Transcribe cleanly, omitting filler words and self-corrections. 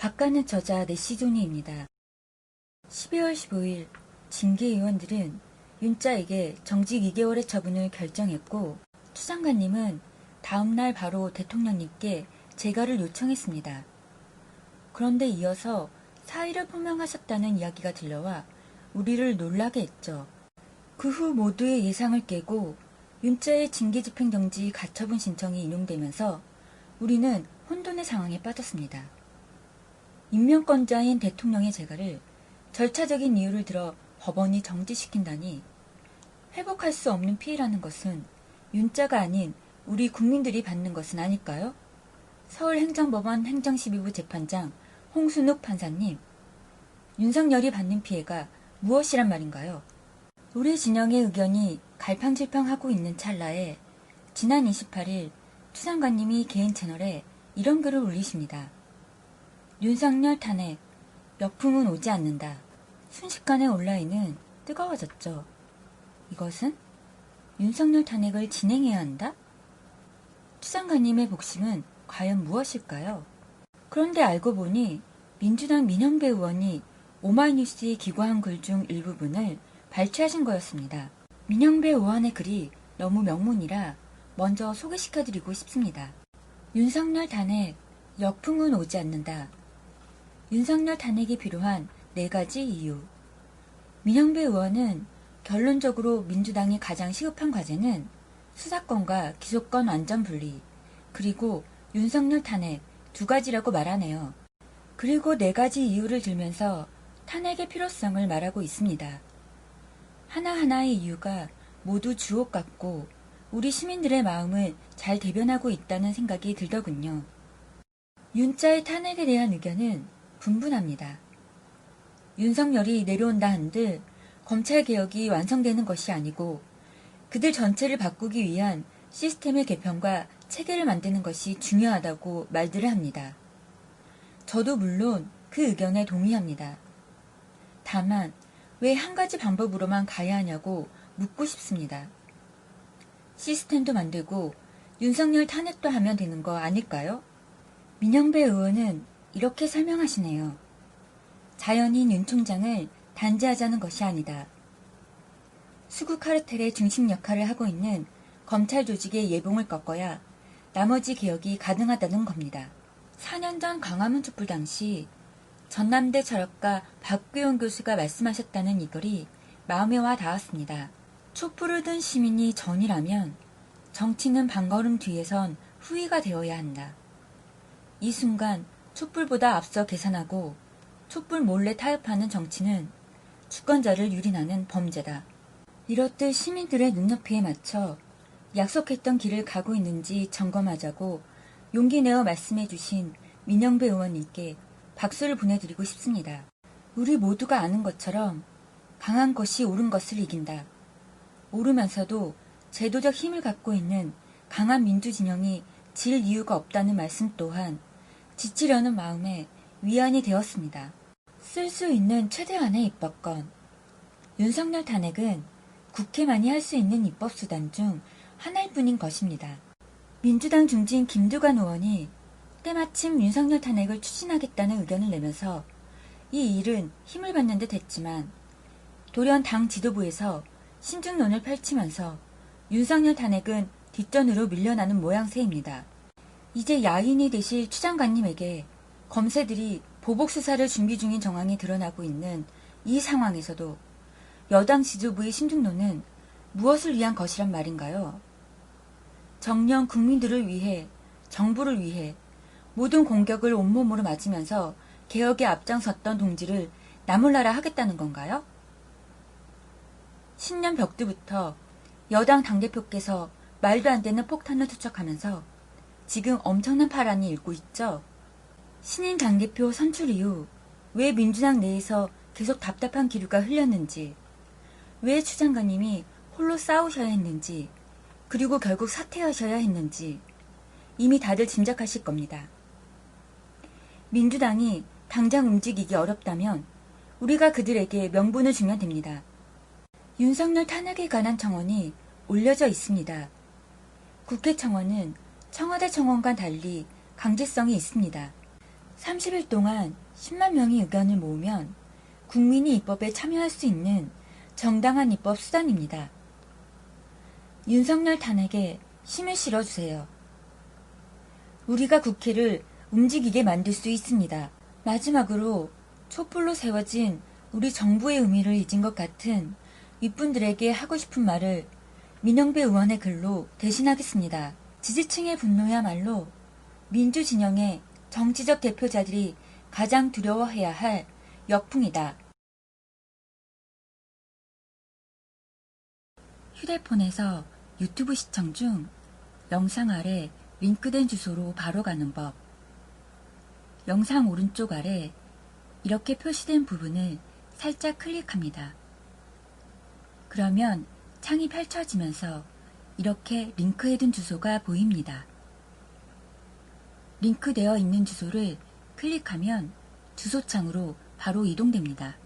바깥는 저자 내시조니입니다. 12월 15일 징계위원들은 윤자에게 정직 2개월의 처분을 결정했고 추 장관님은 다음날 바로 대통령님께 재가를 요청했습니다. 그런데 이어서 사의를 표명하셨다는 이야기가 들려와 우리를 놀라게 했죠. 그 후 모두의 예상을 깨고 윤자의 징계집행정지 가처분 신청이 인용되면서 우리는 혼돈의 상황에 빠졌습니다. 임명권자인 대통령의 재가를 절차적인 이유를 들어 법원이 정지시킨다니 회복할 수 없는 피해라는 것은 윤자가 아닌 우리 국민들이 받는 것은 아닐까요? 서울행정법원 행정십의부 재판장 홍순욱 판사님, 윤석열이 받는 피해가 무엇이란 말인가요? 우리 진영의 의견이 갈팡질팡하고 있는 찰나에 지난 28일 추 장관님이 개인 채널에 이런 글을 올리십니다. 윤석열 탄핵, 역풍은 오지 않는다. 순식간에 온라인은 뜨거워졌죠. 이것은 윤석열 탄핵을 진행해야 한다? 추 장관님의 복심은 과연 무엇일까요? 그런데 알고 보니 민주당 민영배 의원이 오마이뉴스에 기고한 글 중 일부분을 발췌하신 거였습니다. 민영배 의원의 글이 너무 명문이라 먼저 소개시켜드리고 싶습니다. 윤석열 탄핵, 역풍은 오지 않는다. 윤석열 탄핵이 필요한 4가지 이유. 민영배 의원은 결론적으로 민주당이 가장 시급한 과제는 수사권과 기소권 완전 분리, 그리고 윤석열 탄핵 2가지라고 말하네요. 그리고 4가지 이유를 들면서 탄핵의 필요성을 말하고 있습니다. 하나하나의 이유가 모두 주옥 같고 우리 시민들의 마음을 잘 대변하고 있다는 생각이 들더군요. 윤자의 탄핵에 대한 의견은 분분합니다. 윤석열이 내려온다 한들 검찰개혁이 완성되는 것이 아니고 그들 전체를 바꾸기 위한 시스템의 개편과 체계를 만드는 것이 중요하다고 말들을 합니다. 저도 물론 그 의견에 동의합니다. 다만 왜 한 가지 방법으로만 가야 하냐고 묻고 싶습니다. 시스템도 만들고 윤석열 탄핵도 하면 되는 거 아닐까요? 민영배 의원은 이렇게 설명하시네요. 자연인 윤 총장을 단죄하자는 것이 아니다. 수구 카르텔의 중심 역할을 하고 있는 검찰 조직의 예봉을 꺾어야 나머지 개혁이 가능하다는 겁니다. 4년 전 광화문 촛불 당시 전남대 철학가 박규용 교수가 말씀하셨다는 이 글이 마음에 와 닿았습니다. 촛불을 든 시민이 전이라면 정치는 반걸음 뒤에선 후위가 되어야 한다. 이 순간 촛불보다 앞서 계산하고 촛불 몰래 타협하는 정치는 주권자를 유린하는 범죄다. 이렇듯 시민들의 눈높이에 맞춰 약속했던 길을 가고 있는지 점검하자고 용기 내어 말씀해 주신 민영배 의원님께 박수를 보내드리고 싶습니다. 우리 모두가 아는 것처럼 강한 것이 옳은 것을 이긴다. 오르면서도 제도적 힘을 갖고 있는 강한 민주진영이 질 이유가 없다는 말씀 또한 지치려는 마음에 위안이 되었습니다. 쓸 수 있는 최대한의 입법권. 윤석열 탄핵은 국회만이 할 수 있는 입법수단 중 하나일 뿐인 것입니다. 민주당 중진 김두관 의원이 때마침 윤석열 탄핵을 추진하겠다는 의견을 내면서 이 일은 힘을 받는 듯 했지만 돌연 당 지도부에서 신중론을 펼치면서 윤석열 탄핵은 뒷전으로 밀려나는 모양새입니다. 이제 야인이 되실 추 장관님에게 검새들이 보복수사를 준비 중인 정황이 드러나고 있는 이 상황에서도 여당 지도부의 신중론은 무엇을 위한 것이란 말인가요? 정녕 국민들을 위해, 정부를 위해 모든 공격을 온몸으로 맞으면서 개혁에 앞장섰던 동지를 나몰라라 하겠다는 건가요? 신년 벽두부터 여당 당대표께서 말도 안 되는 폭탄을 투척하면서 지금 엄청난 파란이 일고 있죠. 신인 당대표 선출 이후 왜 민주당 내에서 계속 답답한 기류가 흘렸는지, 왜 추 장관님이 홀로 싸우셔야 했는지, 그리고 결국 사퇴하셔야 했는지 이미 다들 짐작하실 겁니다. 민주당이 당장 움직이기 어렵다면 우리가 그들에게 명분을 주면 됩니다. 윤석열 탄핵에 관한 청원이 올려져 있습니다. 국회 청원은 청와대 청원과 달리 강제성이 있습니다. 30일 동안 10만 명이 의견을 모으면 국민이 입법에 참여할 수 있는 정당한 입법 수단입니다. 윤석열 탄핵에 힘을 실어주세요. 우리가 국회를 움직이게 만들 수 있습니다. 마지막으로 촛불로 세워진 우리 정부의 의미를 잊은 것 같은 윗분들에게 하고 싶은 말을 민영배 의원의 글로 대신하겠습니다. 지지층의 분노야말로 민주진영의 정치적 대표자들이 가장 두려워해야 할 역풍이다. 휴대폰에서 유튜브 시청 중 영상 아래 링크된 주소로 바로 가는 법. 영상 오른쪽 아래 이렇게 표시된 부분을 살짝 클릭합니다. 그러면 창이 펼쳐지면서 이렇게 링크해둔 주소가 보입니다. 링크되어 있는 주소를 클릭하면 주소창으로 바로 이동됩니다.